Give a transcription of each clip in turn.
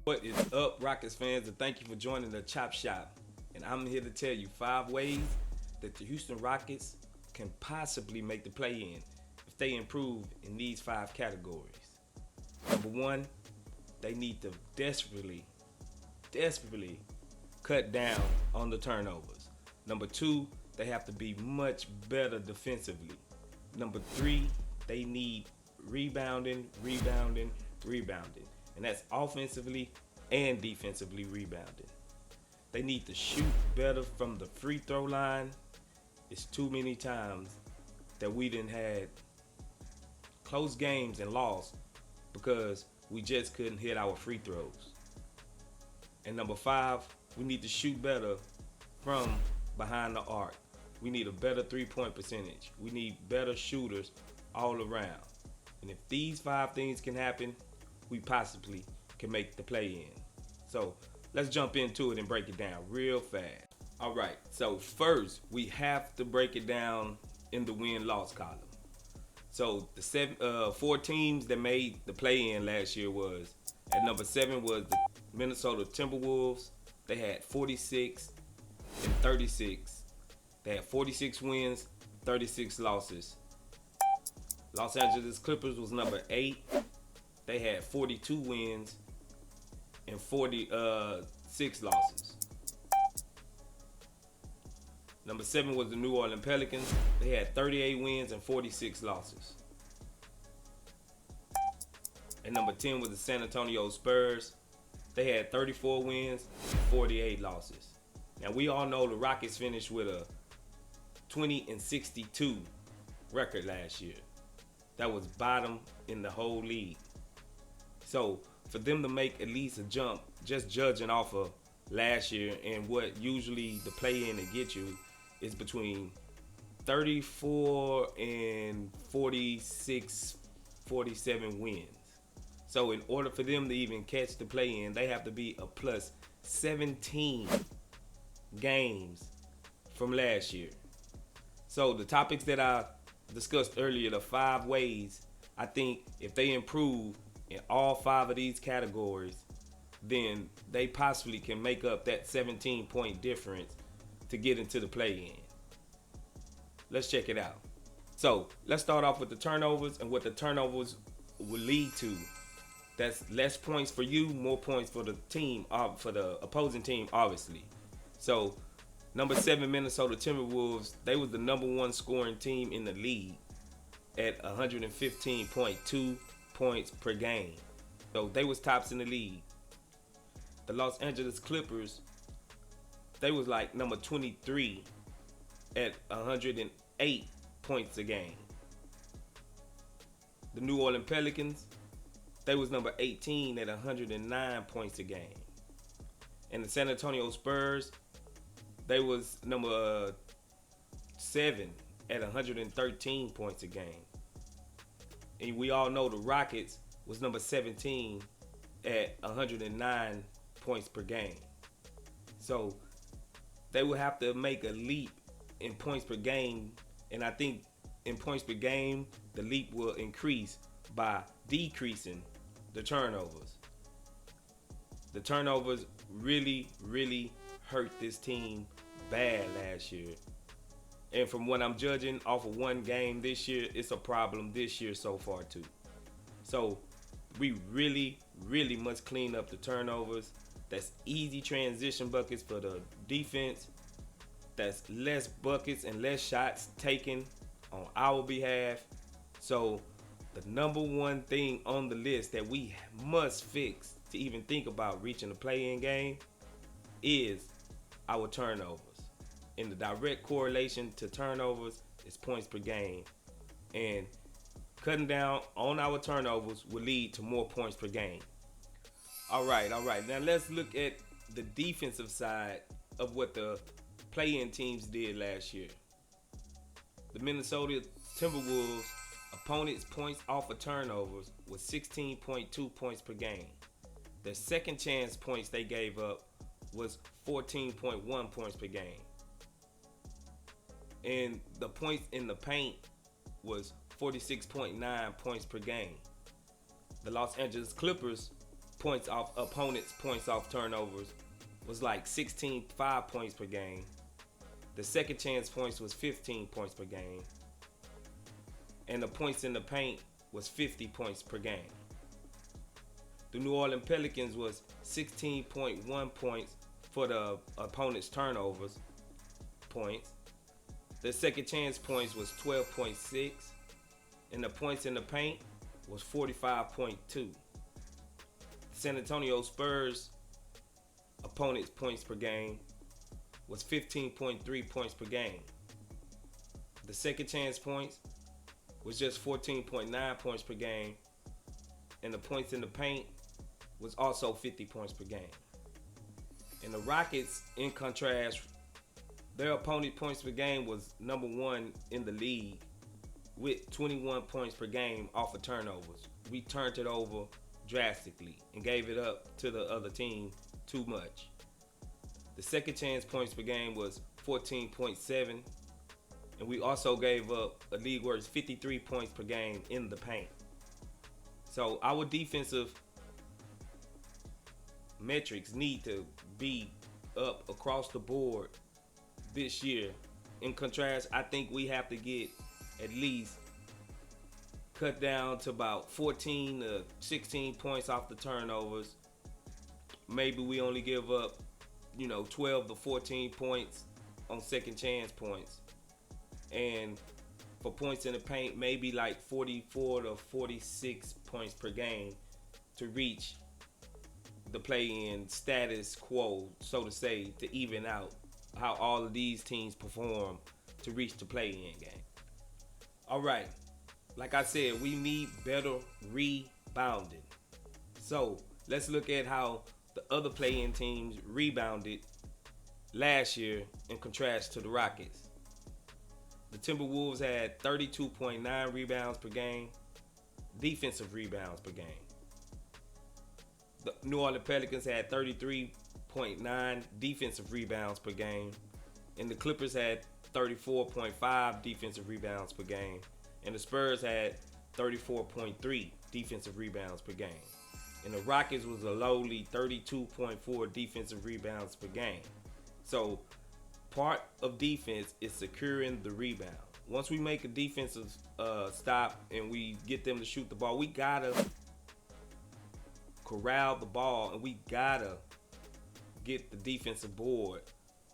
What is up, Rockets fans, and thank you for joining the Chop Shop. And I'm here to tell you 5 ways that the Houston Rockets can possibly make the play-in if they improve in these 5 categories. Number 1, they need to desperately cut down on the turnovers. Number 2, they have to be much better defensively. Number 3, they need rebounding. And that's offensively and defensively rebounding. They need to shoot better from the free throw line. It's too many times that we didn't had close games and lost because we just couldn't hit our free throws. And number 5, we need to shoot better from behind the arc. We need a better 3-point percentage. We need better shooters all around. And if these 5 things can happen, we possibly can make the play-in. So let's jump into it and break it down real fast. All right, so first we have to break it down in the win-loss column. So the 4 teams that made the play-in last year was, at number 7 was the Minnesota Timberwolves. They had 46 and 36. They had 46 wins, 36 losses. Los Angeles Clippers was number 8. They had 42 wins and 46 losses. Number 7 was the New Orleans Pelicans. They had 38 wins and 46 losses. And number 10 was the San Antonio Spurs. They had 34 wins and 48 losses. Now we all know the Rockets finished with a 20-62 record last year. That was bottom in the whole league. So for them to make at least a jump, just judging off of last year and what usually the play-in to get you is between 34 and 46, 47 wins. So in order for them to even catch the play-in, they have to be a plus 17 games from last year. So the topics that I discussed earlier, the 5 ways, I think if they improve in all 5 of these categories, then they possibly can make up that 17-point difference to get into the play-in. Let's check it out. So let's start off with the turnovers and what the turnovers will lead to. That's less points for you, more points for the team, for the opposing team, obviously. So number 7, Minnesota Timberwolves, they was the number 1 scoring team in the league at 115.2 points per game. So they was tops in the league. The Los Angeles Clippers, they was like number 23 at 108 points a game. The New Orleans Pelicans, they was number 18 at 109 points a game. And the San Antonio Spurs, they was number 7 at 113 points a game. And we all know the Rockets was number 17 at 109 points per game. So they will have to make a leap in points per game. And I think in points per game, the leap will increase by decreasing the turnovers. The turnovers really hurt this team bad last year. And from what I'm judging off of 1 game this year, it's a problem this year so far too. So we really must clean up the turnovers. That's easy transition buckets for the defense. That's less buckets and less shots taken on our behalf. So the number 1 thing on the list that we must fix to even think about reaching the play-in game is our turnovers. And the direct correlation to turnovers is points per game. And cutting down on our turnovers will lead to more points per game. All right. Now let's look at the defensive side of what the play-in teams did last year. The Minnesota Timberwolves opponents' points off of turnovers was 16.2 points per game. The second chance points they gave up was 14.1 points per game. And the points in the paint was 46.9 points per game. The Los Angeles Clippers points off opponents' points off turnovers was like 16 5 points per game. The second chance points was 15 points per game. And the points in the paint was 50 points per game. The New Orleans Pelicans was 16.1 points for the opponent's turnovers points. The second chance points was 12.6, and the points in the paint was 45.2. San Antonio Spurs opponent's points per game was 15.3 points per game. The second chance points was just 14.9 points per game, and the points in the paint was also 50 points per game. And the Rockets, in contrast, their opponent points per game was number 1 in the league with 21 points per game off of turnovers. We turned it over drastically and gave it up to the other team too much. The second chance points per game was 14.7, and we also gave up a league worst 53 points per game in the paint. So our defensive metrics need to be up across the board this year. In contrast, I think we have to get at least cut down to about 14 to 16 points off the turnovers. Maybe we only give up, 12 to 14 points on second chance points. And for points in the paint, maybe like 44 to 46 points per game to reach the play-in status quo, so to say, to even out how all of these teams perform to reach the play-in game. All right, like I said, we need better rebounding. So let's look at how the other play-in teams rebounded last year in contrast to the Rockets. The Timberwolves had 32.9 rebounds per game, defensive rebounds per game. The New Orleans Pelicans had 33.9 defensive rebounds per game, and the Clippers had 34.5 defensive rebounds per game, and the Spurs had 34.3 defensive rebounds per game. And the Rockets was a lowly 32.4 defensive rebounds per game. So part of defense is securing the rebound. Once we make a defensive stop and we get them to shoot the ball, we gotta corral the ball and we gotta get the defensive board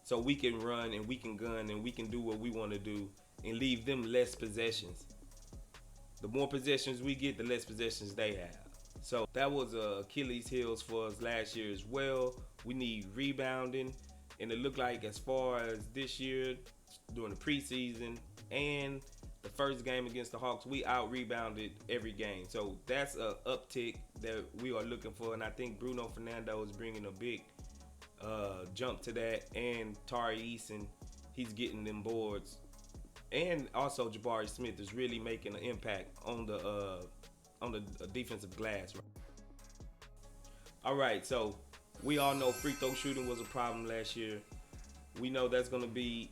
so we can run and we can gun and we can do what we want to do and leave them less possessions. The more possessions we get, the less possessions they have. So that was Achilles heels for us last year as well. We need rebounding, and it looked like as far as this year during the preseason and the first game against the Hawks, we out-rebounded every game. So that's an uptick that we are looking for, and I think Bruno Fernando is bringing a big jump to that, and Tari Eason, he's getting them boards. And also Jabari Smith is really making an impact on the defensive glass. All right, so we all know free throw shooting was a problem last year. We know that's going to be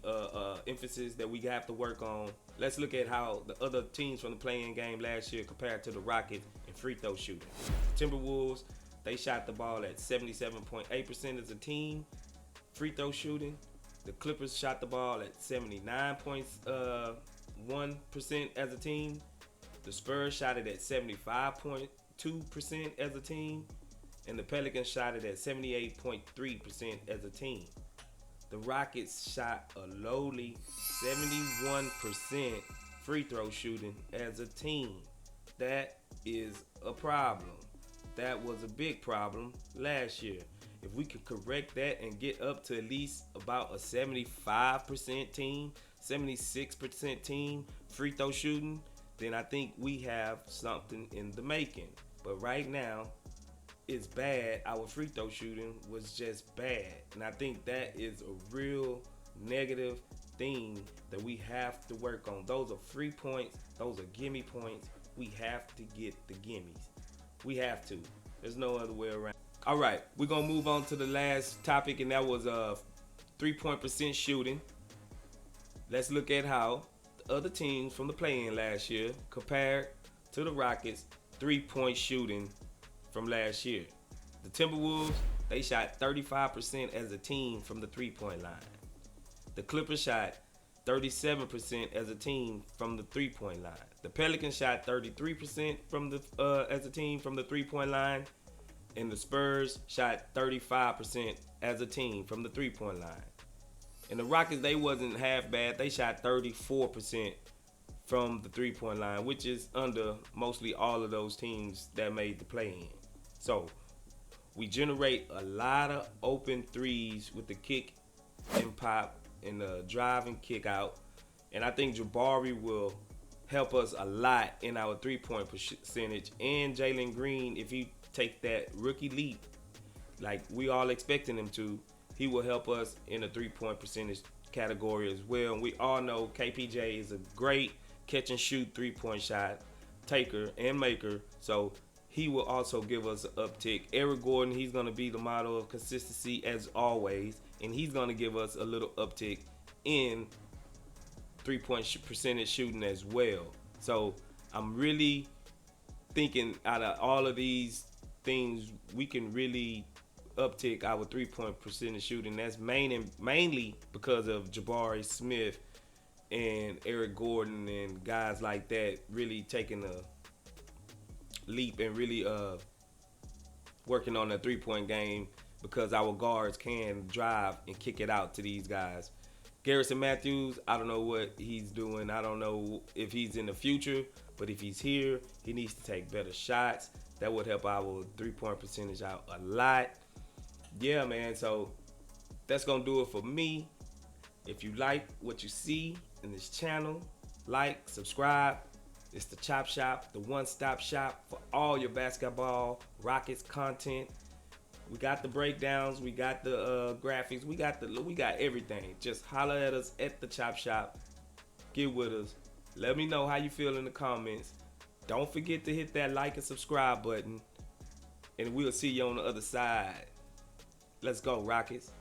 emphasis that we have to work on. Let's look at how the other teams from the play-in game last year compared to the Rockets in free throw shooting. Timberwolves, they shot the ball at 77.8% as a team free throw shooting. The Clippers shot the ball at 79.1% as a team. The Spurs shot it at 75.2% as a team. And the Pelicans shot it at 78.3% as a team. The Rockets shot a lowly 71% free throw shooting as a team. That is a problem. That was a big problem last year. If we could correct that and get up to at least about a 75% team, 76% team free throw shooting, then I think we have something in the making. But right now, it's bad. Our free throw shooting was just bad. And I think that is a real negative thing that we have to work on. Those are free points. Those are gimme points. We have to get the gimmies. We have to. There's no other way around. All right, we're going to move on to the last topic, and that was 3-point percent shooting. Let's look at how the other teams from the play-in last year compared to the Rockets 3-point shooting from last year. The Timberwolves, they shot 35% as a team from the three-point line. The Clippers shot 37% as a team from the three-point line. The Pelicans shot 33% from the as a team from the three-point line, and the Spurs shot 35% as a team from the three-point line. And the Rockets, they wasn't half bad. They shot 34% from the three-point line, which is under mostly all of those teams that made the play-in. So we generate a lot of open threes with the kick and pop and the drive and kick out. And I think Jabari will help us a lot in our three-point percentage. And Jalen Green, if he take that rookie leap, like we all expecting him to, he will help us in the three-point percentage category as well. And we all know KPJ is a great catch and shoot three-point shot taker and maker. So he will also give us an uptick. Eric Gordon, he's going to be the model of consistency as always. And he's going to give us a little uptick in three-point percentage shooting as well. So I'm really thinking out of all of these things, we can really uptick our three-point percentage shooting. That's mainly because of Jabari Smith and Eric Gordon and guys like that really taking a leap and really working on the three-point game, because our guards can drive and kick it out to these guys. Garrison Matthews, I don't know what he's doing. I don't know if he's in the future, but if he's here, he needs to take better shots. That would help our three-point percentage out a lot. Yeah, man, so that's going to do it for me. If you like what you see in this channel, like, subscribe. It's the Chop Shop, the one-stop shop for all your basketball Rockets content. We got the breakdowns, we got the graphics, we got everything. Just holler at us at the Chop Shop. Get with us. Let me know how you feel in the comments. Don't forget to hit that like and subscribe button. And we'll see you on the other side. Let's go, Rockets.